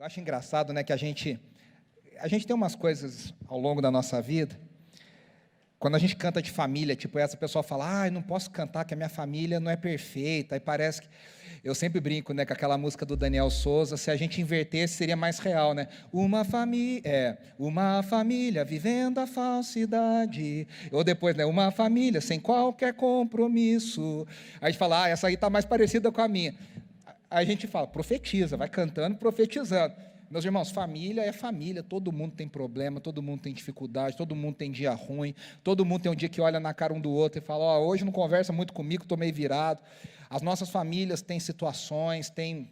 Eu acho engraçado, né, que a gente tem umas coisas ao longo da nossa vida, quando a gente canta de família, tipo essa, a pessoa fala, eu não posso cantar que a minha família não é perfeita, aí parece que, eu sempre brinco, né, com aquela música do Daniel Souza, se a gente invertesse seria mais real, né, uma família vivendo a falsidade, ou depois, né, uma família sem qualquer compromisso, aí a gente fala, essa aí está mais parecida com a minha, aí a gente fala, profetiza, vai cantando, profetizando. Meus irmãos, família é família, todo mundo tem problema, todo mundo tem dificuldade, todo mundo tem dia ruim, todo mundo tem um dia que olha na cara um do outro e fala, hoje não conversa muito comigo, estou meio virado. As nossas famílias têm situações, têm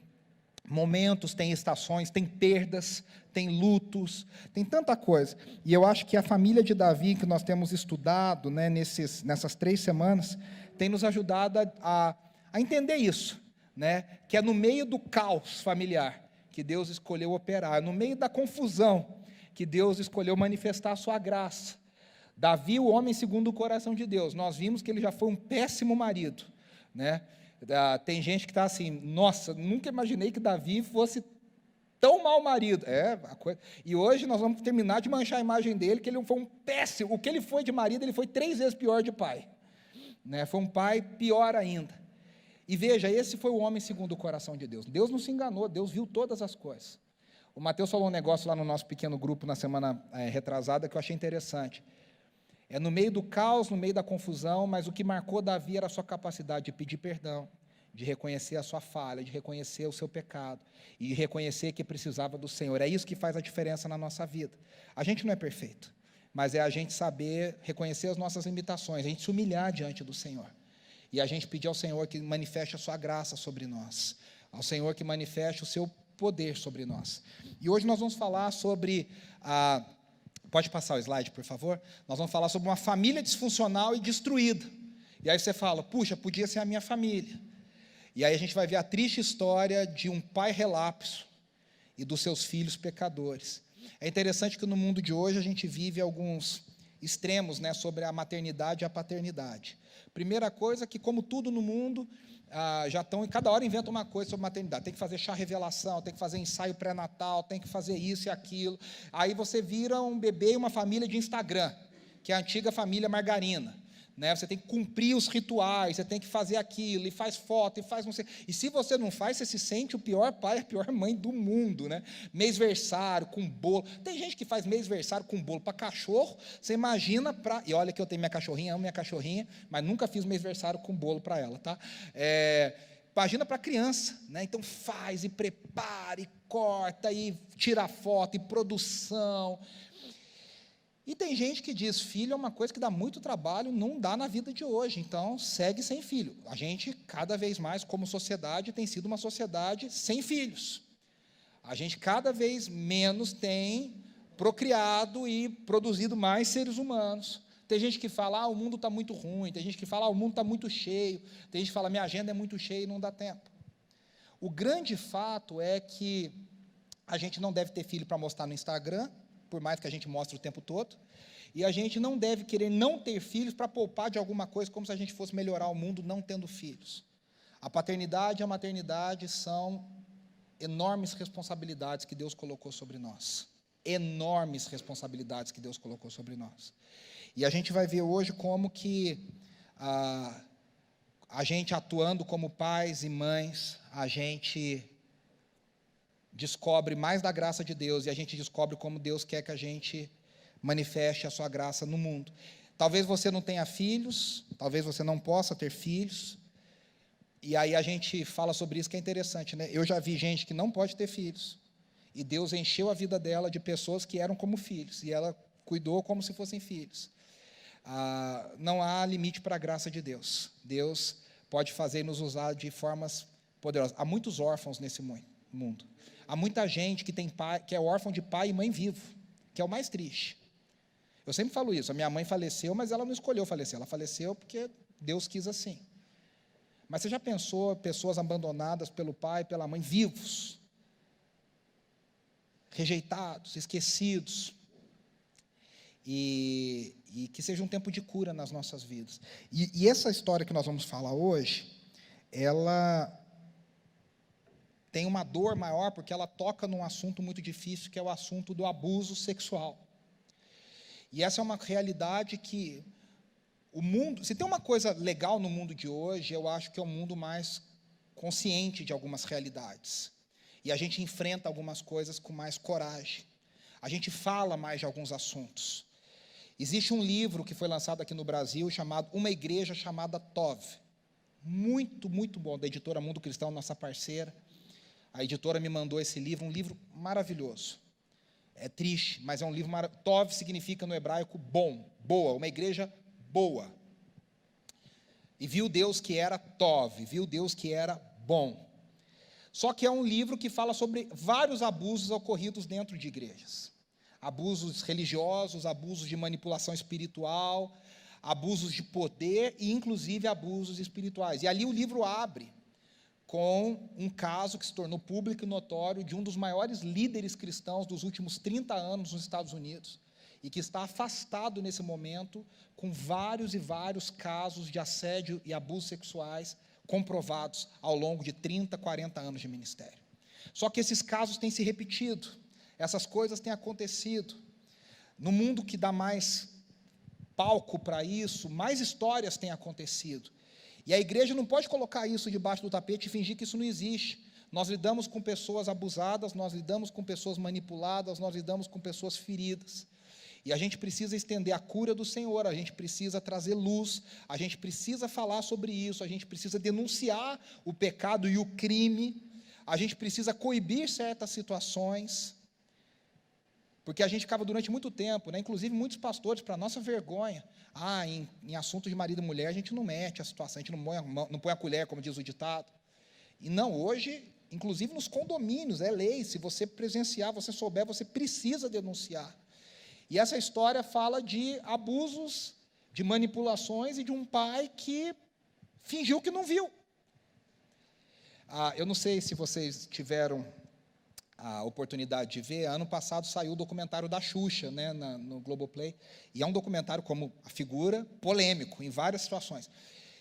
momentos, têm estações, têm perdas, têm lutos, tem tanta coisa. E eu acho que a família de Davi, que nós temos estudado, né, nessas 3 semanas, tem nos ajudado a entender isso, né, que é no meio do caos familiar que Deus escolheu operar, no meio da confusão, que Deus escolheu manifestar a sua graça. Davi, o homem segundo o coração de Deus, nós vimos que ele já foi um péssimo marido, né? Tem gente que está assim, nossa, nunca imaginei que Davi fosse tão mau marido. E hoje nós vamos terminar de manchar a imagem dele, que ele foi um péssimo, o que ele foi de marido, ele foi 3 vezes pior de pai, né? Foi um pai pior ainda. E veja, esse foi o homem segundo o coração de Deus. Deus não se enganou, Deus viu todas as coisas. O Mateus falou um negócio lá no nosso pequeno grupo na semana retrasada que eu achei interessante. É no meio do caos, no meio da confusão, mas o que marcou Davi era a sua capacidade de pedir perdão, de reconhecer a sua falha, de reconhecer o seu pecado e reconhecer que precisava do Senhor. É isso que faz a diferença na nossa vida. A gente não é perfeito, mas é a gente saber reconhecer as nossas limitações, a gente se humilhar diante do Senhor. E a gente pedir ao Senhor que manifeste a sua graça sobre nós, ao Senhor que manifeste o seu poder sobre nós. E hoje nós vamos falar sobre pode passar o slide, por favor? Nós vamos falar sobre uma família disfuncional e destruída. E aí você fala, puxa, podia ser a minha família. E aí a gente vai ver a triste história de um pai relapso e dos seus filhos pecadores. É interessante que no mundo de hoje a gente vive alguns extremos, né, sobre a maternidade e a paternidade. Primeira coisa que, como tudo no mundo, já estão, cada hora inventa uma coisa sobre maternidade, tem que fazer chá revelação, tem que fazer ensaio pré-natal, tem que fazer isso e aquilo, aí você vira um bebê e uma família de Instagram, que é a antiga família margarina, né? Você tem que cumprir os rituais, você tem que fazer aquilo, e faz foto, e faz não sei, e se você não faz, você se sente o pior pai, a pior mãe do mundo, né? Mêsversário, com bolo, tem gente que faz mêsversário com bolo para cachorro, você imagina e olha que eu tenho minha cachorrinha, amo minha cachorrinha, mas nunca fiz mêsversário com bolo para ela, tá? Imagina para criança, né? Então faz, e prepara, e corta, e tira foto, e produção. E tem gente que diz, filho é uma coisa que dá muito trabalho, não dá na vida de hoje, então segue sem filho. A gente, cada vez mais, como sociedade, tem sido uma sociedade sem filhos. A gente, cada vez menos, tem procriado e produzido mais seres humanos. Tem gente que fala, o mundo está muito ruim, tem gente que fala, o mundo está muito cheio, tem gente que fala, minha agenda é muito cheia e não dá tempo. O grande fato é que a gente não deve ter filho para mostrar no Instagram, por mais que a gente mostre o tempo todo, e a gente não deve querer não ter filhos para poupar de alguma coisa, como se a gente fosse melhorar o mundo não tendo filhos. A paternidade e a maternidade são enormes responsabilidades que Deus colocou sobre nós. Enormes responsabilidades que Deus colocou sobre nós. E a gente vai ver hoje como que a gente atuando como pais e mães, a gente descobre mais da graça de Deus e a gente descobre como Deus quer que a gente manifeste a sua graça no mundo. Talvez você não tenha filhos, talvez você não possa ter filhos, e aí a gente fala sobre isso que é interessante, né? Eu já vi gente que não pode ter filhos, e Deus encheu a vida dela de pessoas que eram como filhos, e ela cuidou como se fossem filhos. Não há limite para a graça de Deus. Deus pode fazer e nos usar de formas poderosas. Há muitos órfãos nesse mundo. Há muita gente que tem pai, que é órfão de pai e mãe vivo, que é o mais triste. Eu sempre falo isso, a minha mãe faleceu, mas ela não escolheu falecer, ela faleceu porque Deus quis assim. Mas você já pensou pessoas abandonadas pelo pai e pela mãe, vivos, rejeitados, esquecidos, e que seja um tempo de cura nas nossas vidas. E essa história que nós vamos falar hoje, ela tem uma dor maior porque ela toca num assunto muito difícil, que é o assunto do abuso sexual. E essa é uma realidade que o mundo, se tem uma coisa legal no mundo de hoje, eu acho que é um mundo mais consciente de algumas realidades. E a gente enfrenta algumas coisas com mais coragem. A gente fala mais de alguns assuntos. Existe um livro que foi lançado aqui no Brasil, chamado Uma Igreja Chamada Tov. Muito, muito bom, da editora Mundo Cristão, nossa parceira. A editora me mandou esse livro, um livro maravilhoso. É triste, mas é um livro maravilhoso. Tov significa no hebraico bom, boa, uma igreja boa. E viu Deus que era Tov, viu Deus que era bom. Só que é um livro que fala sobre vários abusos ocorridos dentro de igrejas. Abusos religiosos, abusos de manipulação espiritual, abusos de poder e, inclusive, abusos espirituais. E ali o livro abre com um caso que se tornou público e notório de um dos maiores líderes cristãos dos últimos 30 anos nos Estados Unidos, e que está afastado nesse momento, com vários e vários casos de assédio e abusos sexuais comprovados ao longo de 30, 40 anos de ministério. Só que esses casos têm se repetido, essas coisas têm acontecido. No mundo que dá mais palco para isso, mais histórias têm acontecido. E a igreja não pode colocar isso debaixo do tapete e fingir que isso não existe. Nós lidamos com pessoas abusadas, nós lidamos com pessoas manipuladas, nós lidamos com pessoas feridas. E a gente precisa estender a cura do Senhor, a gente precisa trazer luz, a gente precisa falar sobre isso, a gente precisa denunciar o pecado e o crime, a gente precisa coibir certas situações, porque a gente ficava durante muito tempo, né, inclusive muitos pastores, para nossa vergonha, em assunto de marido e mulher, a gente não mete a situação, a gente não põe a colher, como diz o ditado. E não, hoje, inclusive nos condomínios, é lei, se você presenciar, você souber, você precisa denunciar. E essa história fala de abusos, de manipulações e de um pai que fingiu que não viu. Eu não sei se vocês tiveram a oportunidade de ver, ano passado saiu o documentário da Xuxa, né, no Globoplay, e é um documentário como a figura polêmico, em várias situações.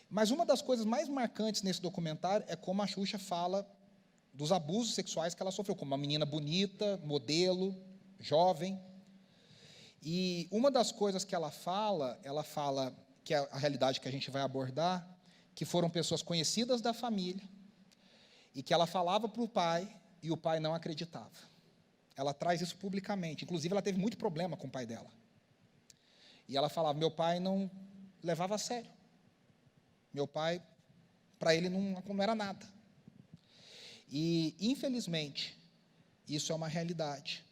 Mas uma das coisas mais marcantes nesse documentário é como a Xuxa fala dos abusos sexuais que ela sofreu, como uma menina bonita, modelo, jovem. E uma das coisas que ela fala, que é a realidade que a gente vai abordar, que foram pessoas conhecidas da família, e que ela falava para o pai, e o pai não acreditava. Ela traz isso publicamente, inclusive ela teve muito problema com o pai dela. E ela falava, meu pai não levava a sério. Meu pai, para ele, não era nada. E, infelizmente, isso é uma realidade.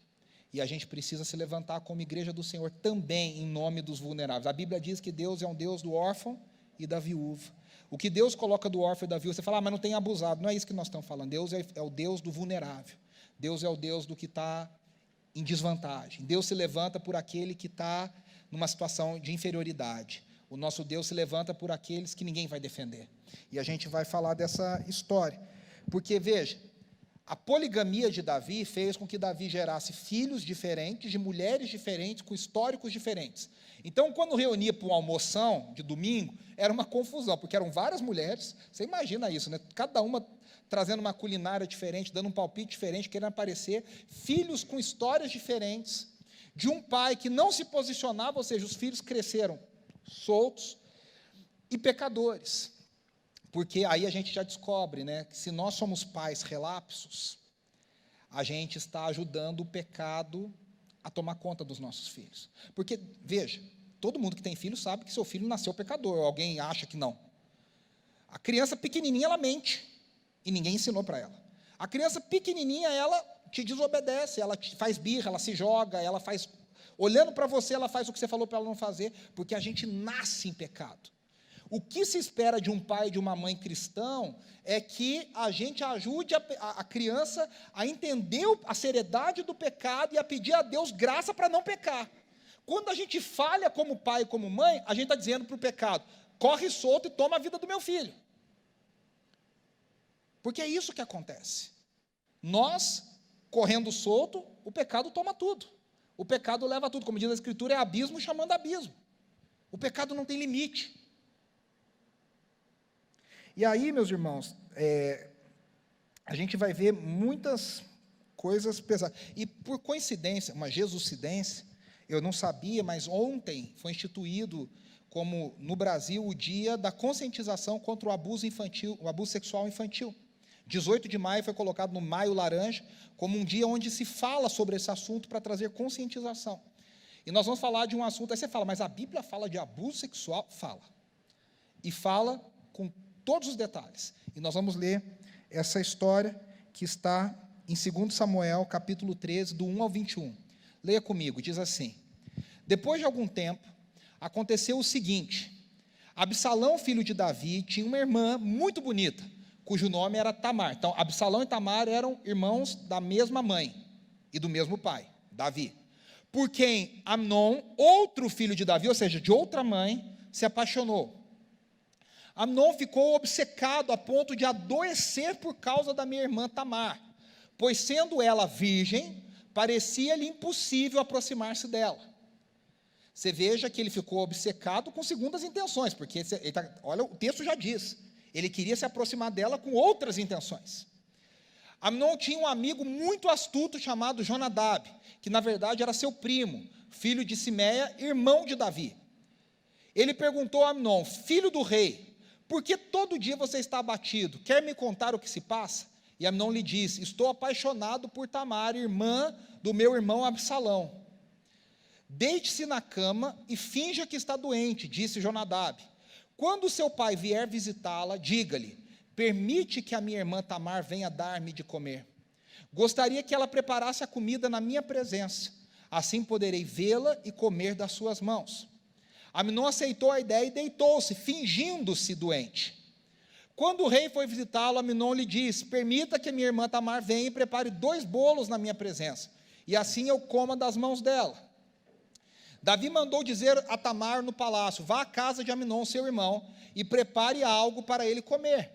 E a gente precisa se levantar como igreja do Senhor também em nome dos vulneráveis. A Bíblia diz que Deus é um Deus do órfão e da viúva. O que Deus coloca do órfão e da viúva, você fala, mas não tem abusado. Não é isso que nós estamos falando. Deus é o Deus do vulnerável. Deus é o Deus do que está em desvantagem. Deus se levanta por aquele que está numa situação de inferioridade. O nosso Deus se levanta por aqueles que ninguém vai defender. E a gente vai falar dessa história. Porque, veja, a poligamia de Davi fez com que Davi gerasse filhos diferentes, de mulheres diferentes, com históricos diferentes. Então, quando reunia para uma almoção de domingo, era uma confusão, porque eram várias mulheres, você imagina isso, né? Cada uma trazendo uma culinária diferente, dando um palpite diferente, querendo aparecer, filhos com histórias diferentes, de um pai que não se posicionava, ou seja, os filhos cresceram soltos e pecadores. Porque aí a gente já descobre, né, que se nós somos pais relapsos, a gente está ajudando o pecado a tomar conta dos nossos filhos. Porque, veja, todo mundo que tem filho sabe que seu filho nasceu pecador, ou alguém acha que não. A criança pequenininha, ela mente, e ninguém ensinou para ela. A criança pequenininha, ela te desobedece, ela te faz birra, ela se joga, ela faz... Olhando para você, ela faz o que você falou para ela não fazer, porque a gente nasce em pecado. O que se espera de um pai e de uma mãe cristão é que a gente ajude a criança a entender a seriedade do pecado e a pedir a Deus graça para não pecar. Quando a gente falha como pai e como mãe, a gente está dizendo para o pecado, corre solto e toma a vida do meu filho. Porque é isso que acontece. Nós, correndo solto, o pecado toma tudo. O pecado leva tudo. Como diz a Escritura, é abismo chamando abismo. O pecado não tem limite. E aí, meus irmãos, a gente vai ver muitas coisas pesadas. E, por coincidência, uma jesucidência, eu não sabia, mas ontem foi instituído, como no Brasil, o dia da conscientização contra o abuso infantil, o abuso sexual infantil. 18 de maio foi colocado no Maio Laranja, como um dia onde se fala sobre esse assunto para trazer conscientização. E nós vamos falar de um assunto, aí você fala, mas a Bíblia fala de abuso sexual? Fala. E fala com todos os detalhes. E nós vamos ler essa história que está em 2 Samuel, capítulo 13, do 1 ao 21. Leia comigo, diz assim: depois de algum tempo, aconteceu o seguinte: Absalão, filho de Davi, tinha uma irmã muito bonita, cujo nome era Tamar. Então, Absalão e Tamar eram irmãos da mesma mãe e do mesmo pai, Davi. Por quem Amnon, outro filho de Davi, ou seja, de outra mãe, se apaixonou. Amnon ficou obcecado a ponto de adoecer por causa da minha irmã Tamar, pois, sendo ela virgem, parecia-lhe impossível aproximar-se dela. Você veja que ele ficou obcecado com segundas intenções, porque, olha, o texto já diz, ele queria se aproximar dela com outras intenções. Amnon tinha um amigo muito astuto chamado Jonadab, que na verdade era seu primo, filho de Simeia, irmão de Davi. Ele perguntou a Amnon: filho do rei, por que todo dia você está abatido? Quer me contar o que se passa? E Amnon lhe disse: estou apaixonado por Tamar, irmã do meu irmão Absalão. Deite-se na cama e finja que está doente, disse Jonadab. Quando seu pai vier visitá-la, diga-lhe: permite que a minha irmã Tamar venha dar-me de comer. Gostaria que ela preparasse a comida na minha presença, assim poderei vê-la e comer das suas mãos. Amnon aceitou a ideia e deitou-se, fingindo-se doente. Quando o rei foi visitá-lo, Amnon lhe disse: permita que minha irmã Tamar venha e prepare 2 bolos na minha presença, e assim eu coma das mãos dela. Davi mandou dizer a Tamar no palácio: vá à casa de Amnon, seu irmão, e prepare algo para ele comer.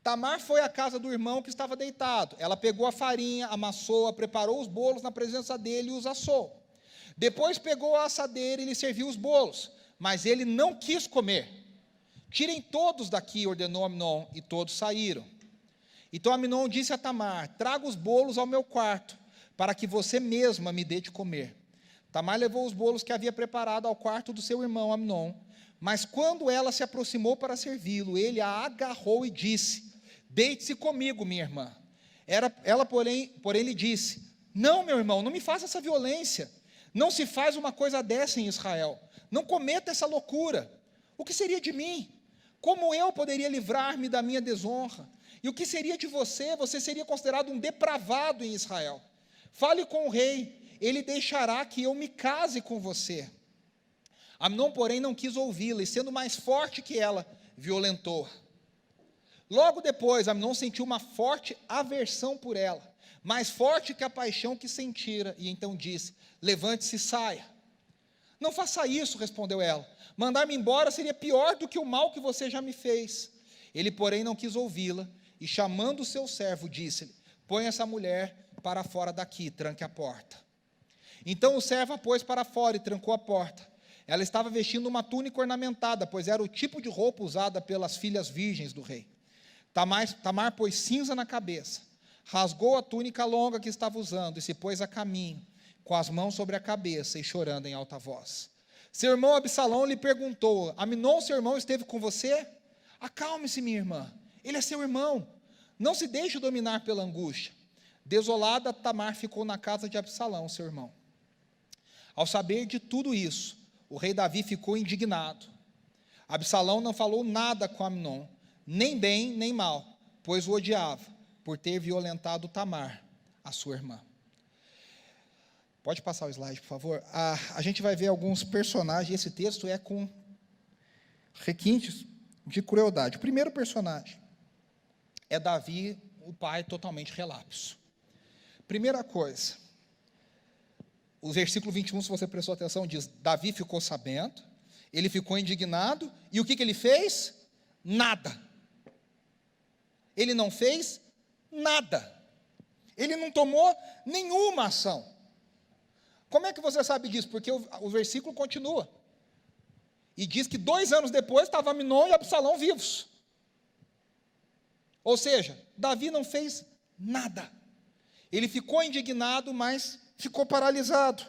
Tamar foi à casa do irmão que estava deitado. Ela pegou a farinha, amassou-a, preparou os bolos na presença dele e os assou. Depois pegou a assadeira e lhe serviu os bolos, mas ele não quis comer. Tirem todos daqui, ordenou Amnon, e todos saíram. Então Amnon disse a Tamar: traga os bolos ao meu quarto, para que você mesma me dê de comer. Tamar levou os bolos que havia preparado ao quarto do seu irmão Amnon, mas quando ela se aproximou para servi-lo, ele a agarrou e disse: deite-se comigo, minha irmã. Ela, porém, lhe disse: não, meu irmão, não me faça essa violência. Não se faz uma coisa dessa em Israel. Não cometa essa loucura. O que seria de mim? Como eu poderia livrar-me da minha desonra? E o que seria de você? Você seria considerado um depravado em Israel. Fale com o rei, ele deixará que eu me case com você. Amnon, porém, não quis ouvi-la, e sendo mais forte que ela, violentou-a. Logo depois, Amnon sentiu uma forte aversão por ela, mais forte que a paixão que sentira, e então disse: levante-se e saia. Não faça isso, respondeu ela. Mandar-me embora seria pior do que o mal que você já me fez. Ele, porém, não quis ouvi-la, e chamando o seu servo, disse-lhe: põe essa mulher para fora daqui, tranque a porta. Então o servo a pôs para fora e trancou a porta. Ela estava vestindo uma túnica ornamentada, pois era o tipo de roupa usada pelas filhas virgens do rei. Tamar pôs cinza na cabeça, rasgou a túnica longa que estava usando e se pôs a caminho, com as mãos sobre a cabeça e chorando em alta voz. Seu irmão Absalão lhe perguntou: Amnon, seu irmão, esteve com você? Acalme-se, minha irmã, ele é seu irmão. Não se deixe dominar pela angústia. Desolada, Tamar ficou na casa de Absalão, seu irmão. Ao saber de tudo isso, o rei Davi ficou indignado. Absalão não falou nada com Amnon, nem bem nem mal, pois o odiava por ter violentado Tamar, a sua irmã. Pode passar o slide, por favor. A gente vai ver alguns personagens. Esse texto é com requintes de crueldade. O primeiro personagem é Davi, o pai totalmente relapso. Primeira coisa, o versículo 21, se você prestou atenção, diz: Davi ficou sabendo, ele ficou indignado, e o que ele fez? Nada. Ele não fez nada. Ele não tomou nenhuma ação. Como é que você sabe disso? Porque o versículo continua. E diz que 2 anos depois, estavam Amnon e Absalão vivos. Ou seja, Davi não fez nada. Ele ficou indignado, mas ficou paralisado.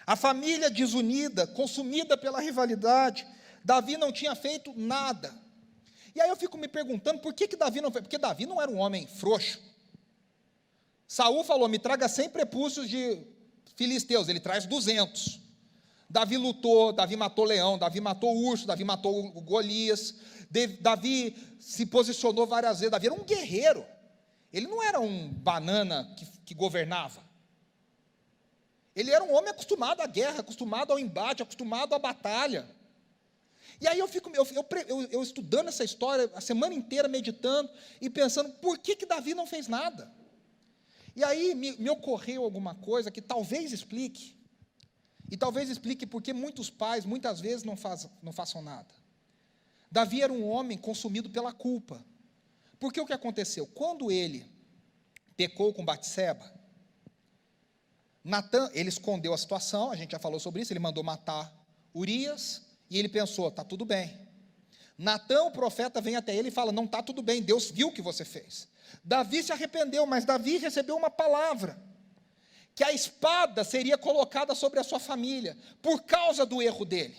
A família desunida, consumida pela rivalidade, Davi não tinha feito nada. E aí eu fico me perguntando, por que Davi não fez? Porque Davi não era um homem frouxo. Saul falou, me traga 100 prepúcios de filisteus, ele traz 200. Davi lutou, Davi matou leão, Davi matou urso, Davi matou o Golias, Davi se posicionou várias vezes, Davi era um guerreiro, ele não era um banana que governava, ele era um homem acostumado à guerra, acostumado ao embate, acostumado à batalha. E aí eu estudando essa história, a semana inteira meditando, e pensando, por que Davi não fez nada? E aí me ocorreu alguma coisa que talvez explique, e talvez explique porque muitos pais, muitas vezes, não façam nada. Davi era um homem consumido pela culpa. Porque o que aconteceu? Quando ele pecou com Batseba, Natã, ele escondeu a situação, a gente já falou sobre isso, ele mandou matar Urias, e ele pensou, está tudo bem. Natã, o profeta, vem até ele e fala, não está tudo bem, Deus viu o que você fez. Davi se arrependeu, mas Davi recebeu uma palavra, que a espada seria colocada sobre a sua família, por causa do erro dele.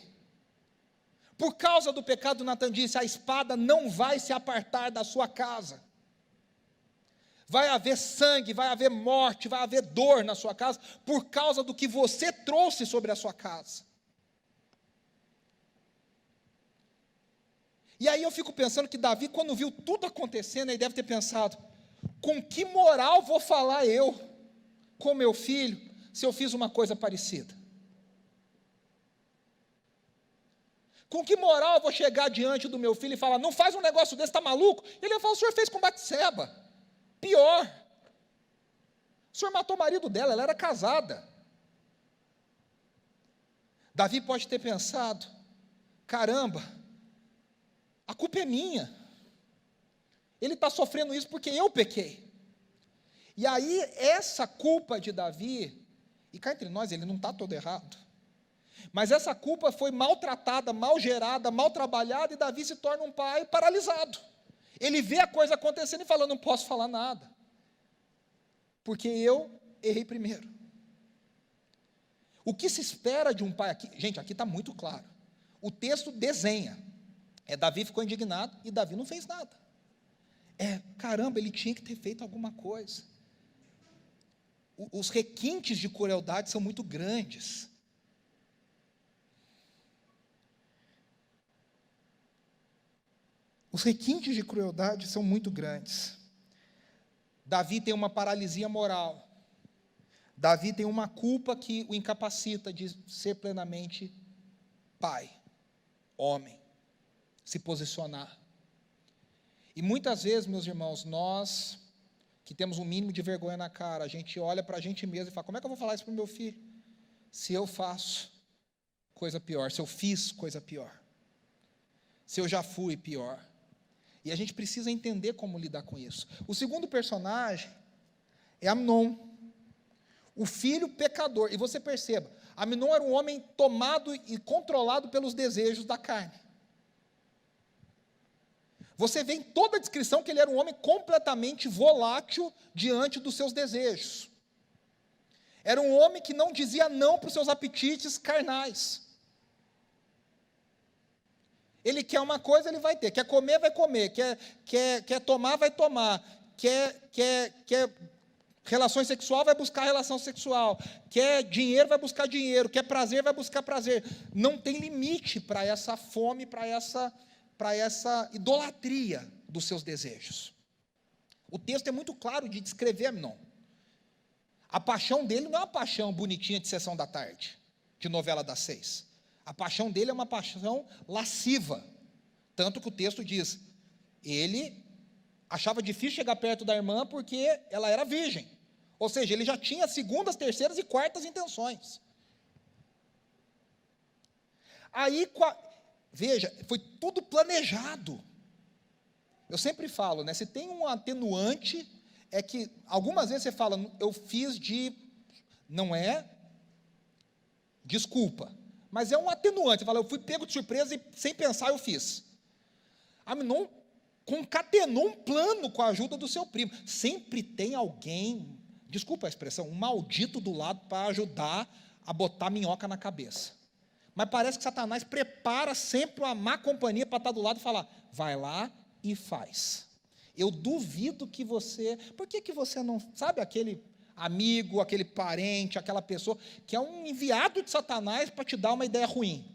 Por causa do pecado, Natã disse, a espada não vai se apartar da sua casa. Vai haver sangue, vai haver morte, vai haver dor na sua casa, por causa do que você trouxe sobre a sua casa. E aí eu fico pensando que Davi, quando viu tudo acontecendo, ele deve ter pensado, com que moral vou falar eu com meu filho, se eu fiz uma coisa parecida? Com que moral eu vou chegar diante do meu filho e falar, não faz um negócio desse, está maluco? Ele vai falar, o senhor fez com Batseba. Pior. O senhor matou o marido dela, ela era casada. Davi pode ter pensado, caramba, a culpa é minha. Ele está sofrendo isso porque eu pequei. E aí, essa culpa de Davi, e cá entre nós, ele não está todo errado, mas essa culpa foi maltratada, mal gerada, mal trabalhada, e Davi se torna um pai paralisado. Ele vê a coisa acontecendo e fala, não posso falar nada, porque eu errei primeiro. O que se espera de um pai aqui? Gente, aqui está muito claro. O texto desenha. Davi ficou indignado e Davi não fez nada. Caramba, ele tinha que ter feito alguma coisa. Os requintes de crueldade são muito grandes. Os requintes de crueldade são muito grandes. Davi tem uma paralisia moral. Davi tem uma culpa que o incapacita de ser plenamente pai, homem, se posicionar. E muitas vezes, meus irmãos, nós que temos um mínimo de vergonha na cara, a gente olha para a gente mesmo e fala, como é que eu vou falar isso para o meu filho? Se eu faço coisa pior, se eu fiz coisa pior, se eu já fui pior. E a gente precisa entender como lidar com isso. O segundo personagem é Amnon, o filho pecador. E você perceba, Amnon era um homem tomado e controlado pelos desejos da carne. Você vê em toda a descrição que ele era um homem completamente volátil diante dos seus desejos. Era um homem que não dizia não para os seus apetites carnais. Ele quer uma coisa, ele vai ter. Quer comer, vai comer. Quer tomar, vai tomar. Quer relação sexual, vai buscar relação sexual. Quer dinheiro, vai buscar dinheiro. Quer prazer, vai buscar prazer. Não tem limite para essa fome, para essa idolatria dos seus desejos. O texto é muito claro de descrever Amnon. A paixão dele não é uma paixão bonitinha de sessão da tarde, de novela das 6. A paixão dele é uma paixão lasciva. Tanto que o texto diz, ele achava difícil chegar perto da irmã porque ela era virgem. Ou seja, ele já tinha segundas, terceiras e quartas intenções. Aí, veja, foi tudo planejado. Eu sempre falo, né, se tem um atenuante, é que algumas vezes você fala, eu fiz não é desculpa, mas é um atenuante. Você fala, eu fui pego de surpresa e sem pensar eu fiz. Amnon concatenou um plano com a ajuda do seu primo. Sempre tem alguém, desculpa a expressão, um maldito do lado para ajudar a botar minhoca na cabeça. Mas parece que Satanás prepara sempre uma má companhia para estar do lado e falar, vai lá e faz. Eu duvido que você, por que você não, sabe aquele amigo, aquele parente, aquela pessoa, que é um enviado de Satanás para te dar uma ideia ruim.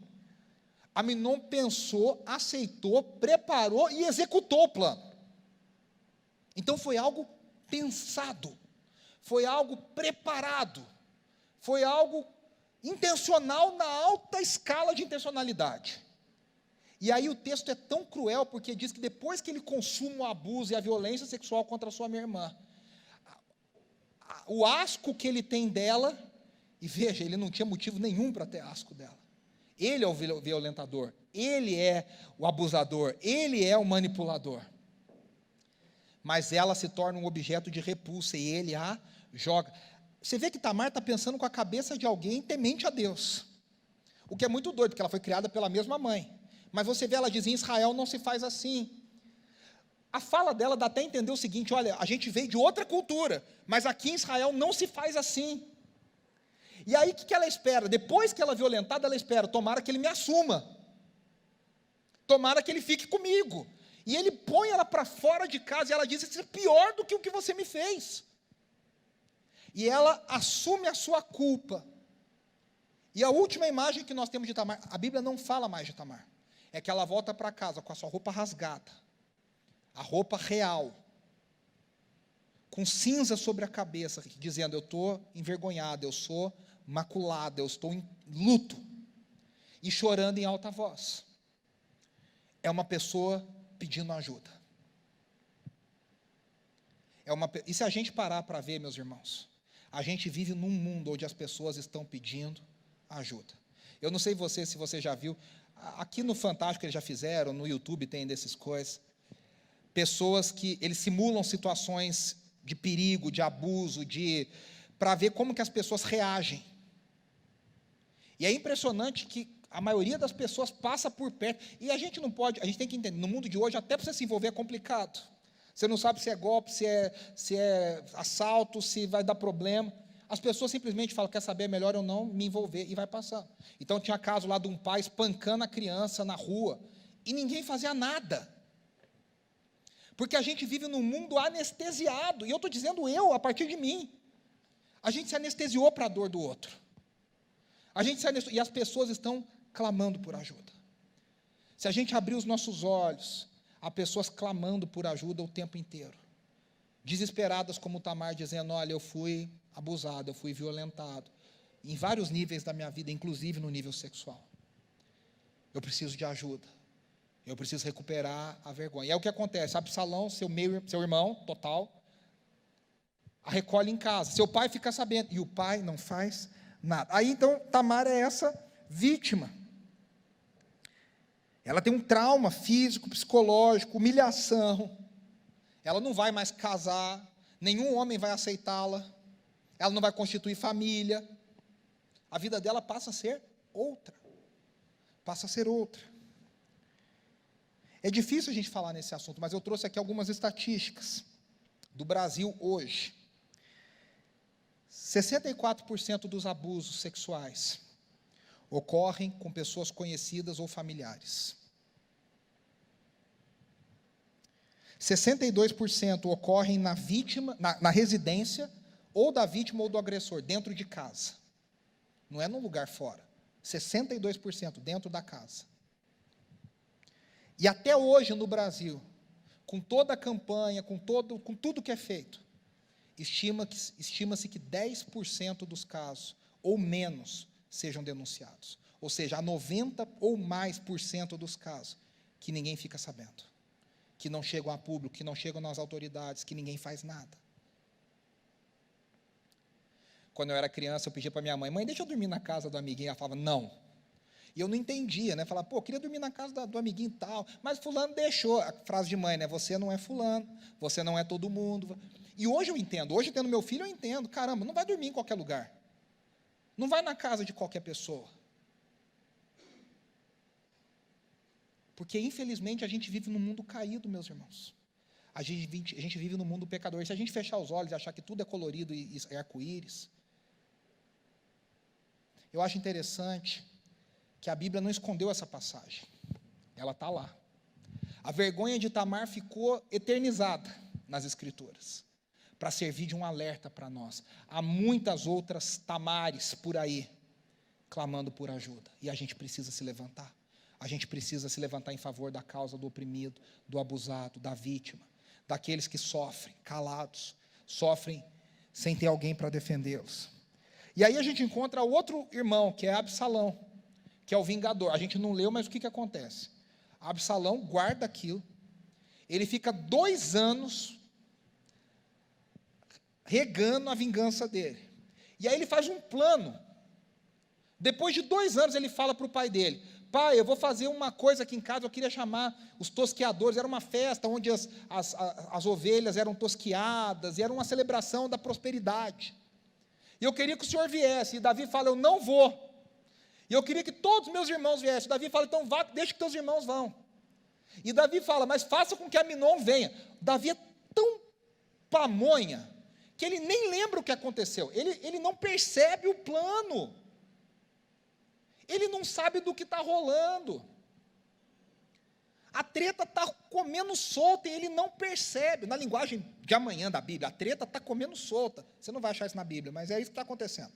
Aminon pensou, aceitou, preparou e executou o plano. Então foi algo pensado, foi algo preparado, foi algo intencional na alta escala de intencionalidade. E aí o texto é tão cruel, porque diz que depois que ele consuma o abuso e a violência sexual contra a sua irmã, o asco que ele tem dela, e veja, ele não tinha motivo nenhum para ter asco dela. Ele é o violentador, ele é o abusador, ele é o manipulador. Mas ela se torna um objeto de repulsa e ele a joga. Você vê que Tamar está pensando com a cabeça de alguém temente a Deus. O que é muito doido, porque ela foi criada pela mesma mãe. Mas você vê, ela diz, em Israel não se faz assim. A fala dela dá até a entender o seguinte, olha, a gente veio de outra cultura, mas aqui em Israel não se faz assim. E aí o que ela espera? Depois que ela é violentada, ela espera, tomara que ele me assuma. Tomara que ele fique comigo. E ele põe ela para fora de casa e ela diz, isso é pior do que o que você me fez. E ela assume a sua culpa. E a última imagem que nós temos de Tamar, a Bíblia não fala mais de Tamar, é que ela volta para casa com a sua roupa rasgada, a roupa real, com cinza sobre a cabeça, dizendo, eu estou envergonhada, eu sou maculada, eu estou em luto, e chorando em alta voz. É uma pessoa pedindo ajuda. E se a gente parar para ver, meus irmãos, a gente vive num mundo onde as pessoas estão pedindo ajuda. Eu não sei se você já viu, aqui no Fantástico eles já fizeram, no YouTube tem dessas coisas, pessoas que eles simulam situações de perigo, de abuso, para ver como que as pessoas reagem. E é impressionante que a maioria das pessoas passa por perto, e a gente não pode, a gente tem que entender, no mundo de hoje, até para você se envolver é complicado. Você não sabe se é golpe, se é assalto, se vai dar problema. As pessoas simplesmente falam, quer saber, é melhor eu não me envolver, e vai passar. Então, tinha caso lá de um pai espancando a criança na rua, e ninguém fazia nada. Porque a gente vive num mundo anestesiado, e eu estou dizendo a partir de mim. A gente se anestesiou para a dor do outro. E as pessoas estão clamando por ajuda. Se a gente abrir os nossos olhos, há pessoas clamando por ajuda o tempo inteiro. Desesperadas como Tamar, dizendo, olha, eu fui abusado, eu fui violentado, em vários níveis da minha vida, inclusive no nível sexual. Eu preciso de ajuda. Eu preciso recuperar a vergonha. E é o que acontece, Absalão, seu irmão, total, a recolhe em casa. Seu pai fica sabendo, e o pai não faz nada. Aí, então, Tamar é essa vítima. Ela tem um trauma físico, psicológico, humilhação. Ela não vai mais casar, nenhum homem vai aceitá-la. Ela não vai constituir família. A vida dela passa a ser outra. Passa a ser outra. É difícil a gente falar nesse assunto, mas eu trouxe aqui algumas estatísticas do Brasil hoje. 64% dos abusos sexuais ocorrem com pessoas conhecidas ou familiares. 62% ocorrem na vítima, na residência, ou da vítima ou do agressor, dentro de casa. Não é num lugar fora. 62% dentro da casa. E até hoje no Brasil, com toda a campanha, com tudo que é feito, estima-se que 10% dos casos, ou menos, sejam denunciados. Ou seja, há 90% ou mais dos casos que ninguém fica sabendo, que não chegam a público, que não chegam nas autoridades, que ninguém faz nada. Quando eu era criança, eu pedia para minha mãe, deixa eu dormir na casa do amiguinho. Ela falava, não. E eu não entendia, né? Falava, eu queria dormir na casa do amiguinho e tal, mas fulano deixou. A frase de mãe, né? Você não é fulano, você não é todo mundo. E hoje eu entendo, hoje tendo meu filho eu entendo, caramba, não vai dormir em qualquer lugar. Não vai na casa de qualquer pessoa. Porque, infelizmente, a gente vive num mundo caído, meus irmãos. A gente vive num mundo pecador. Se a gente fechar os olhos e achar que tudo é colorido e é arco-íris, eu acho interessante que a Bíblia não escondeu essa passagem. Ela está lá. A vergonha de Tamar ficou eternizada nas Escrituras, para servir de um alerta para nós. Há muitas outras Tamares por aí, clamando por ajuda. E a gente precisa se levantar. A gente precisa se levantar em favor da causa do oprimido, do abusado, da vítima, daqueles que sofrem, calados, sofrem sem ter alguém para defendê-los. E aí a gente encontra outro irmão, que é Absalão, que é o vingador. A gente não leu, mas o que acontece? Absalão guarda aquilo, ele fica 2 anos regando a vingança dele. E aí ele faz um plano. Depois de 2 anos ele fala para o pai dele: pai, eu vou fazer uma coisa aqui em casa, eu queria chamar os tosqueadores. Era uma festa onde as ovelhas eram tosqueadas, e era uma celebração da prosperidade. E eu queria que o senhor viesse. E Davi fala: eu não vou. E eu queria que todos os meus irmãos viessem. Davi fala: então vá, deixa que teus irmãos vão. E Davi fala: mas faça com que Aminon venha. Davi é tão pamonha que ele nem lembra o que aconteceu. Ele não percebe o plano. Ele não sabe do que está rolando. A treta está comendo solta e ele não percebe. Na linguagem de amanhã da Bíblia, a treta está comendo solta. Você não vai achar isso na Bíblia, mas é isso que está acontecendo.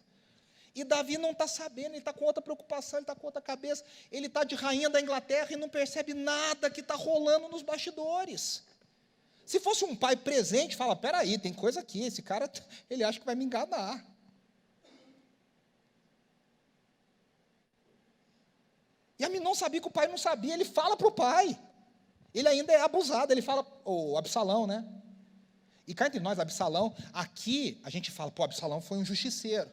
E Davi não está sabendo, ele está com outra preocupação, ele está com outra cabeça. Ele está de rainha da Inglaterra e não percebe nada que está rolando nos bastidores. Se fosse um pai presente, fala: peraí, tem coisa aqui, esse cara, ele acha que vai me enganar. E Aminon sabia que o pai não sabia, ele fala para o pai. Ele ainda é abusado, ele fala, o Absalão, né? E cá entre nós, Absalão, aqui a gente fala, pô, Absalão foi um justiceiro.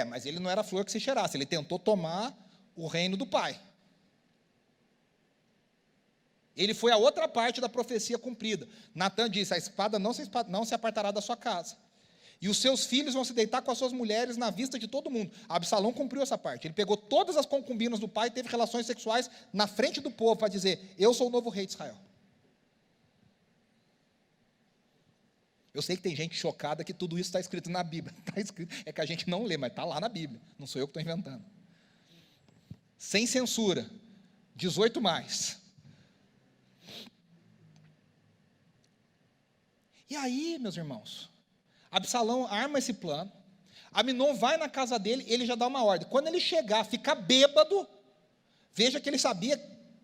Mas ele não era flor que se cheirasse, ele tentou tomar o reino do pai. Ele foi a outra parte da profecia cumprida. Natan disse: a espada não se apartará da sua casa. E os seus filhos vão se deitar com as suas mulheres na vista de todo mundo. Absalão cumpriu essa parte. Ele pegou todas as concubinas do pai e teve relações sexuais na frente do povo para dizer: eu sou o novo rei de Israel. Eu sei que tem gente chocada que tudo isso está escrito na Bíblia. Está escrito, é que a gente não lê, mas está lá na Bíblia. Não sou eu que estou inventando. Sem censura. 18 mais. E aí, meus irmãos, Absalão arma esse plano, Aminon vai na casa dele, ele já dá uma ordem. Quando ele chegar, ficar bêbado, veja que ele sabia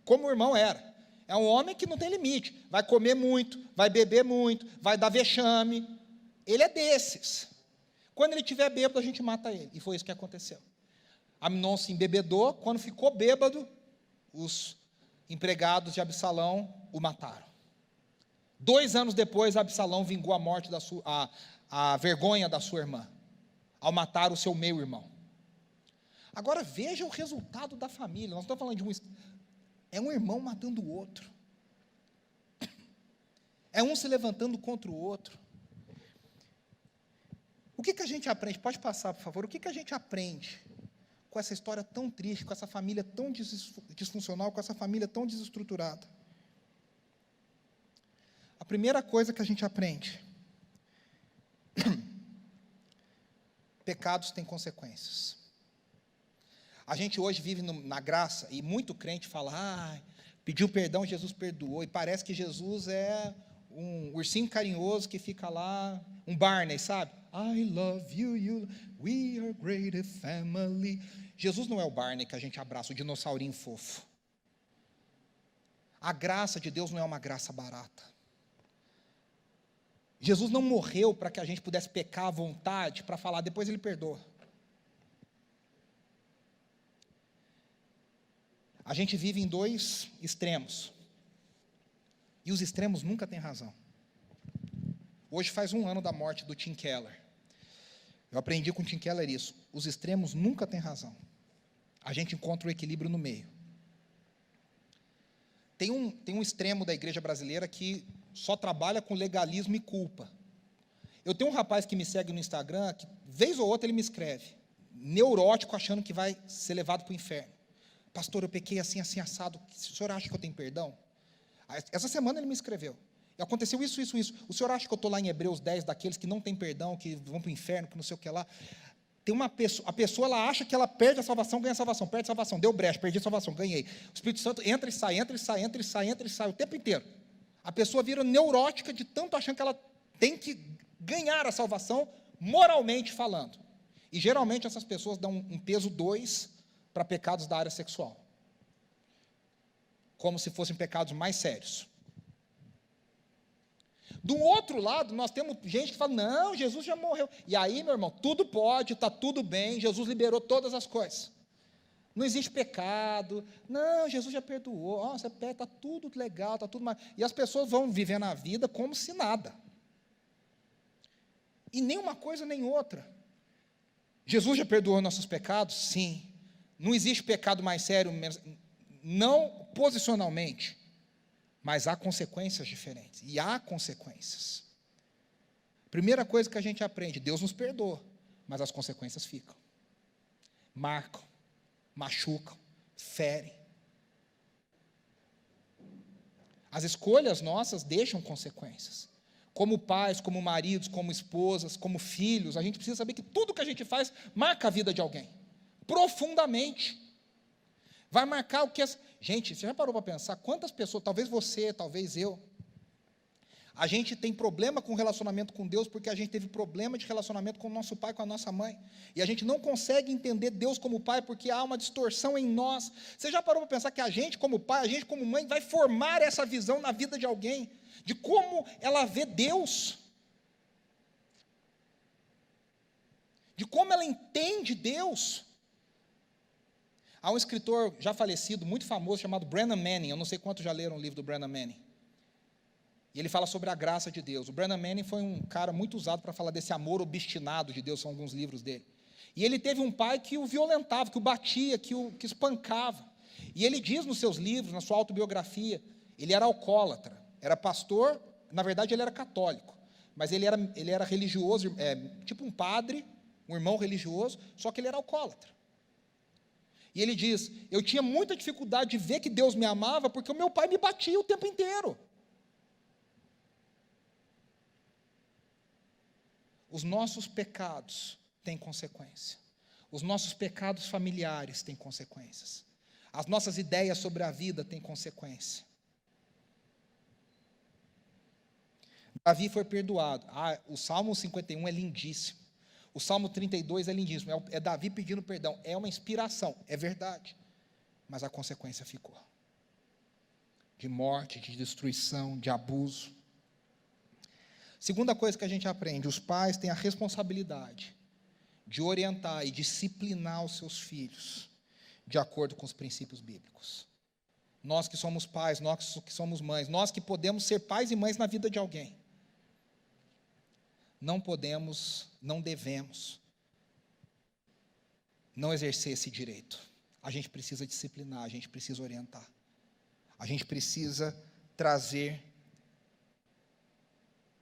como o irmão era. É um homem que não tem limite, vai comer muito, vai beber muito, vai dar vexame. Ele é desses. Quando ele estiver bêbado, a gente mata ele. E foi isso que aconteceu. Aminon se embebedou, quando ficou bêbado, os empregados de Absalão o mataram. 2 anos depois, Absalão vingou a morte a vergonha da sua irmã, ao matar o seu meio-irmão. Agora veja o resultado da família. Nós estamos falando de um irmão matando o outro. É um se levantando contra o outro. O que a gente aprende? Pode passar, por favor. O que a gente aprende com essa história tão triste, com essa família tão disfuncional, com essa família tão desestruturada? A primeira coisa que a gente aprende: pecados têm consequências. A gente hoje vive na graça, e muito crente fala: pediu perdão, Jesus perdoou, e parece que Jesus é um ursinho carinhoso que fica lá, um Barney, sabe? I love you, we are great family. Jesus não é o Barney que a gente abraça, o dinossaurinho fofo. A graça de Deus não é uma graça barata. Jesus não morreu para que a gente pudesse pecar à vontade, para falar, depois Ele perdoa. A gente vive em 2 extremos. E os extremos nunca têm razão. Hoje faz 1 ano da morte do Tim Keller. Eu aprendi com o Tim Keller isso. Os extremos nunca têm razão. A gente encontra o equilíbrio no meio. Tem um extremo da igreja brasileira que só trabalha com legalismo e culpa. Eu tenho um rapaz que me segue no Instagram, que vez ou outra ele me escreve, neurótico, achando que vai ser levado para o inferno. Pastor, eu pequei assim, assim, assado. O senhor acha que eu tenho perdão? Essa semana ele me escreveu. E aconteceu isso, isso, isso. O senhor acha que eu estou lá em Hebreus 10, daqueles que não têm perdão, que vão para o inferno, que não sei o que lá? Tem uma pessoa, a pessoa ela acha que ela perde a salvação, ganha a salvação, perde a salvação, deu brecha, perdi a salvação, ganhei. O Espírito Santo entra e sai, entra e sai, entra e sai, entra e sai, o tempo inteiro. A pessoa vira neurótica de tanto achando que ela tem que ganhar a salvação, moralmente falando. E geralmente essas pessoas dão um peso 2 para pecados da área sexual. Como se fossem pecados mais sérios. Do outro lado, nós temos gente que fala, não, Jesus já morreu. E aí, meu irmão, tudo pode, está tudo bem, Jesus liberou todas as coisas. Não existe pecado, não, Jesus já perdoou, você peca, está tudo legal, está tudo mais. E as pessoas vão vivendo a vida como se nada. E nem uma coisa nem outra. Jesus já perdoou nossos pecados? Sim. Não existe pecado mais sério, não posicionalmente, mas há consequências diferentes, e há consequências. Primeira coisa que a gente aprende, Deus nos perdoa, mas as consequências ficam. Marcam, machucam, ferem. As escolhas nossas deixam consequências. Como pais, como maridos, como esposas, como filhos, a gente precisa saber que tudo que a gente faz marca a vida de alguém, profundamente. Vai marcar o que as... Gente, você já parou para pensar quantas pessoas, talvez você, talvez eu, a gente tem problema com relacionamento com Deus porque a gente teve problema de relacionamento com o nosso pai, com a nossa mãe, e a gente não consegue entender Deus como pai porque há uma distorção em nós. Você já parou para pensar que a gente como pai, a gente como mãe, vai formar essa visão na vida de alguém, de como ela vê Deus, de como ela entende Deus. Há um escritor já falecido, muito famoso, chamado Brennan Manning. Eu não sei quantos já leram o livro do Brennan Manning. E ele fala sobre a graça de Deus. O Brennan Manning foi um cara muito usado para falar desse amor obstinado de Deus, são alguns livros dele. E ele teve um pai que o violentava, que o batia, que espancava. E ele diz nos seus livros, na sua autobiografia, ele era alcoólatra, era pastor, na verdade ele era católico, mas ele era religioso, tipo um padre, um irmão religioso, só que ele era alcoólatra. E ele diz, eu tinha muita dificuldade de ver que Deus me amava, porque o meu pai me batia o tempo inteiro. Os nossos pecados têm consequência. Os nossos pecados familiares têm consequências. As nossas ideias sobre a vida têm consequência. Davi foi perdoado. O Salmo 51 é lindíssimo. O Salmo 32 é lindíssimo, é Davi pedindo perdão, é uma inspiração, é verdade, mas a consequência ficou, de morte, de destruição, de abuso. Segunda coisa que a gente aprende, os pais têm a responsabilidade de orientar e disciplinar os seus filhos, de acordo com os princípios bíblicos. Nós que somos pais, nós que somos mães, nós que podemos ser pais e mães na vida de alguém, não podemos, não devemos não exercer esse direito. A gente precisa disciplinar, a gente precisa orientar. A gente precisa trazer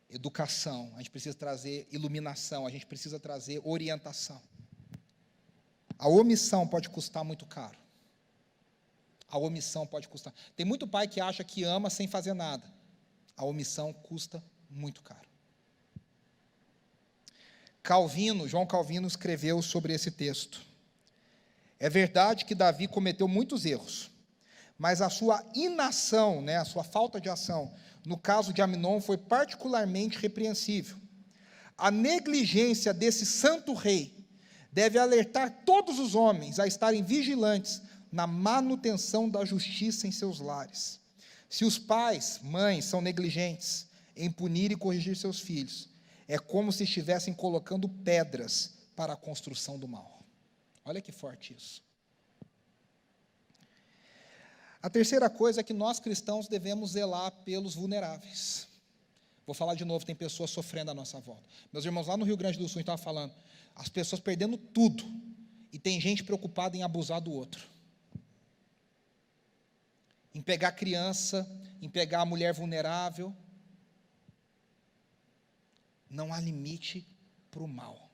educação, a gente precisa trazer iluminação, a gente precisa trazer orientação. A omissão pode custar muito caro. A omissão pode custar. Tem muito pai que acha que ama sem fazer nada. A omissão custa muito caro. João Calvino escreveu sobre esse texto. É verdade que Davi cometeu muitos erros, mas a sua inação, a sua falta de ação, no caso de Amnon, foi particularmente repreensível. A negligência desse santo rei deve alertar todos os homens a estarem vigilantes na manutenção da justiça em seus lares. Se os pais, mães, são negligentes em punir e corrigir seus filhos, é como se estivessem colocando pedras para a construção do mal. Olha que forte isso. A terceira coisa é que nós cristãos devemos zelar pelos vulneráveis. Vou falar de novo, tem pessoas sofrendo à nossa volta. Meus irmãos, lá no Rio Grande do Sul, a gente estava falando, as pessoas perdendo tudo, e tem gente preocupada em abusar do outro. Em pegar criança, em pegar a mulher vulnerável. Não há limite para o mal.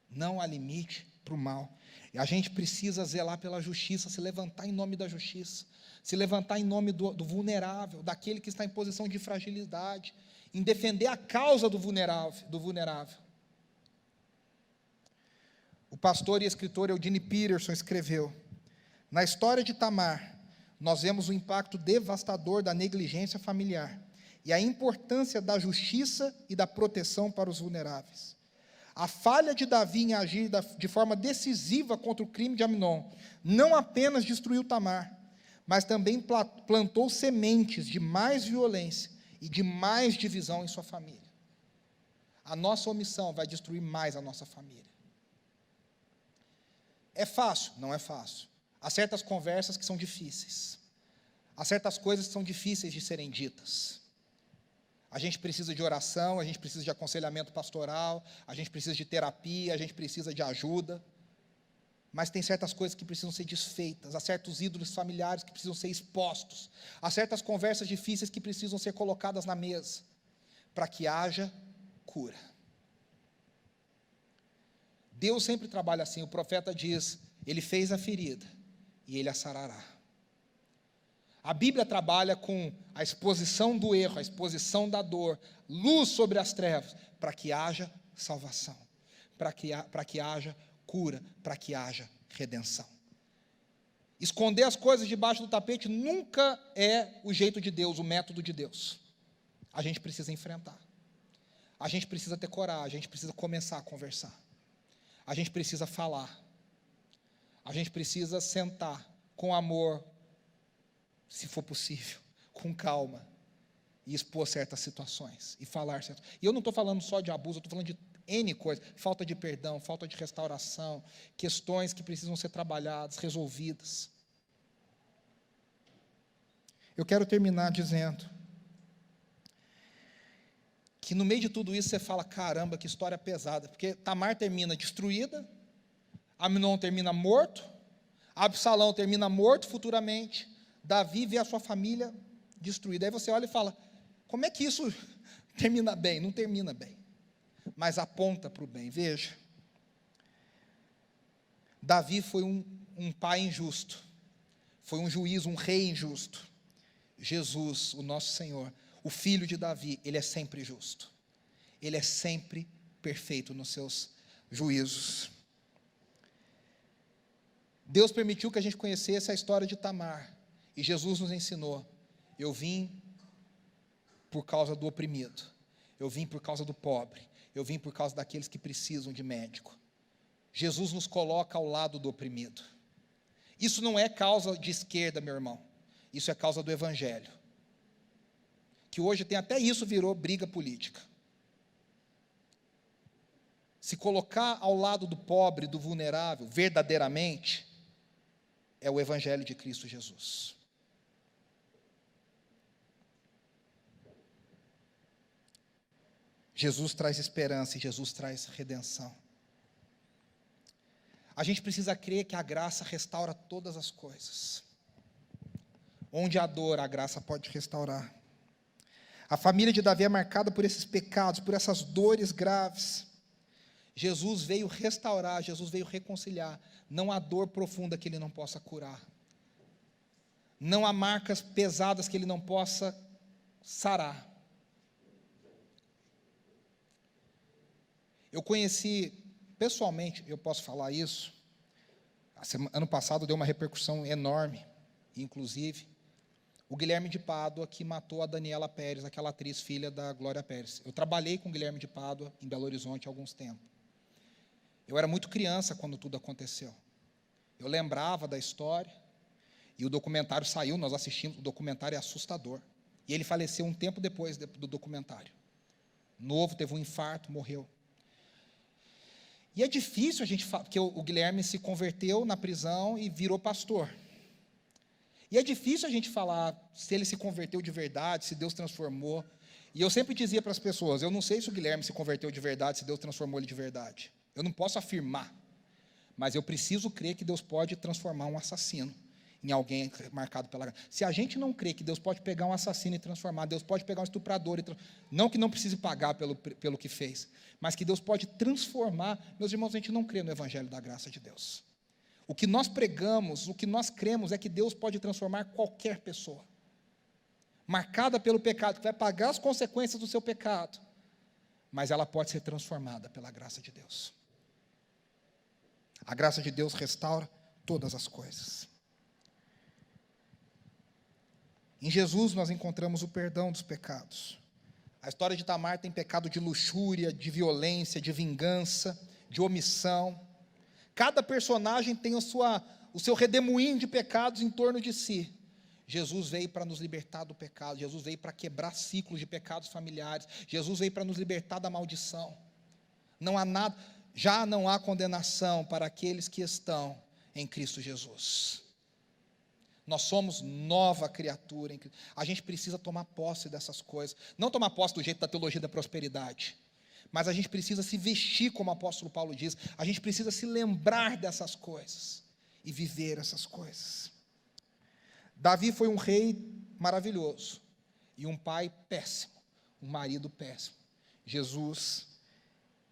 Não há limite para o mal. E a gente precisa zelar pela justiça, se levantar em nome da justiça, se levantar em nome do vulnerável, daquele que está em posição de fragilidade, em defender a causa do vulnerável. O pastor e escritor Eugene Peterson escreveu: na história de Tamar, nós vemos o impacto devastador da negligência familiar e a importância da justiça e da proteção para os vulneráveis. A falha de Davi em agir de forma decisiva contra o crime de Amnon não apenas destruiu Tamar, mas também plantou sementes de mais violência e de mais divisão em sua família. A nossa omissão vai destruir mais a nossa família. É fácil? Não é fácil. Há certas conversas que são difíceis. Há certas coisas que são difíceis de serem ditas. A gente precisa de oração, a gente precisa de aconselhamento pastoral, a gente precisa de terapia, a gente precisa de ajuda. Mas tem certas coisas que precisam ser desfeitas, há certos ídolos familiares que precisam ser expostos, há certas conversas difíceis que precisam ser colocadas na mesa, para que haja cura. Deus sempre trabalha assim, o profeta diz, ele fez a ferida e ele a sarará. A Bíblia trabalha com a exposição do erro, a exposição da dor, luz sobre as trevas, para que haja salvação, para que haja cura, para que haja redenção. Esconder as coisas debaixo do tapete nunca é o jeito de Deus, o método de Deus. A gente precisa enfrentar. A gente precisa ter coragem, a gente precisa começar a conversar. A gente precisa falar. A gente precisa sentar com amor, se for possível, com calma, e expor certas situações, e falar certas. E eu não estou falando só de abuso, eu estou falando de N coisas, falta de perdão, falta de restauração, questões que precisam ser trabalhadas, resolvidas. Eu quero terminar dizendo que no meio de tudo isso você fala, caramba, que história pesada, porque Tamar termina destruída, Amnon termina morto, Absalão termina morto futuramente, Davi vê a sua família destruída. Aí você olha e fala, como é que isso termina bem? Não termina bem, mas aponta para o bem. Veja, Davi foi um pai injusto, foi um juiz, um rei injusto. Jesus, o nosso Senhor, o filho de Davi, ele é sempre justo, ele é sempre perfeito nos seus juízos. Deus permitiu que a gente conhecesse a história de Tamar, e Jesus nos ensinou, eu vim por causa do oprimido, eu vim por causa do pobre, eu vim por causa daqueles que precisam de médico. Jesus nos coloca ao lado do oprimido. Isso não é causa de esquerda, meu irmão, isso é causa do Evangelho, que hoje tem até isso virou briga política. Se colocar ao lado do pobre, do vulnerável, verdadeiramente, é o Evangelho de Cristo Jesus. Jesus traz esperança e Jesus traz redenção. A gente precisa crer que a graça restaura todas as coisas. Onde há dor, a graça pode restaurar. A família de Davi é marcada por esses pecados, por essas dores graves. Jesus veio restaurar, Jesus veio reconciliar. Não há dor profunda que ele não possa curar. Não há marcas pesadas que ele não possa sarar. Eu conheci, pessoalmente, eu posso falar isso, ano passado deu uma repercussão enorme, inclusive, o Guilherme de Pádua, que matou a Daniela Pérez, aquela atriz, filha da Glória Pérez. Eu trabalhei com o Guilherme de Pádua em Belo Horizonte há alguns tempos. Eu era muito criança quando tudo aconteceu. Eu lembrava da história, e o documentário saiu, nós assistimos, o documentário é assustador. E ele faleceu um tempo depois do documentário. Novo, teve um infarto, morreu. E é difícil a gente falar, porque o Guilherme se converteu na prisão e virou pastor. E é difícil a gente falar se ele se converteu de verdade, se Deus transformou. E eu sempre dizia para as pessoas, eu não sei se o Guilherme se converteu de verdade, se Deus transformou ele de verdade. Eu não posso afirmar, mas eu preciso crer que Deus pode transformar um assassino em alguém marcado pela graça. Se a gente não crê que Deus pode pegar um assassino e transformar, Deus pode pegar um estuprador não que não precise pagar pelo que fez, mas que Deus pode transformar, meus irmãos, a gente não crê no evangelho da graça de Deus. O que nós pregamos, o que nós cremos é que Deus pode transformar qualquer pessoa, marcada pelo pecado, que vai pagar as consequências do seu pecado, mas ela pode ser transformada pela graça de Deus. A graça de Deus restaura todas as coisas. Em Jesus nós encontramos o perdão dos pecados. A história de Tamar tem pecado de luxúria, de violência, de vingança, de omissão. Cada personagem tem o seu redemoinho de pecados em torno de si. Jesus veio para nos libertar do pecado, Jesus veio para quebrar ciclos de pecados familiares, Jesus veio para nos libertar da maldição. Não há nada, já não há condenação para aqueles que estão em Cristo Jesus. Nós somos nova criatura. A gente precisa tomar posse dessas coisas. Não tomar posse do jeito da teologia da prosperidade, mas a gente precisa se vestir como o apóstolo Paulo diz. A gente precisa se lembrar dessas coisas e viver essas coisas. Davi foi um rei maravilhoso e um pai péssimo, um marido péssimo. Jesus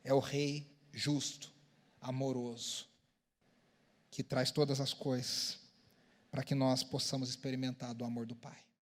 é o rei justo, amoroso, que traz todas as coisas para que nós possamos experimentar do amor do Pai.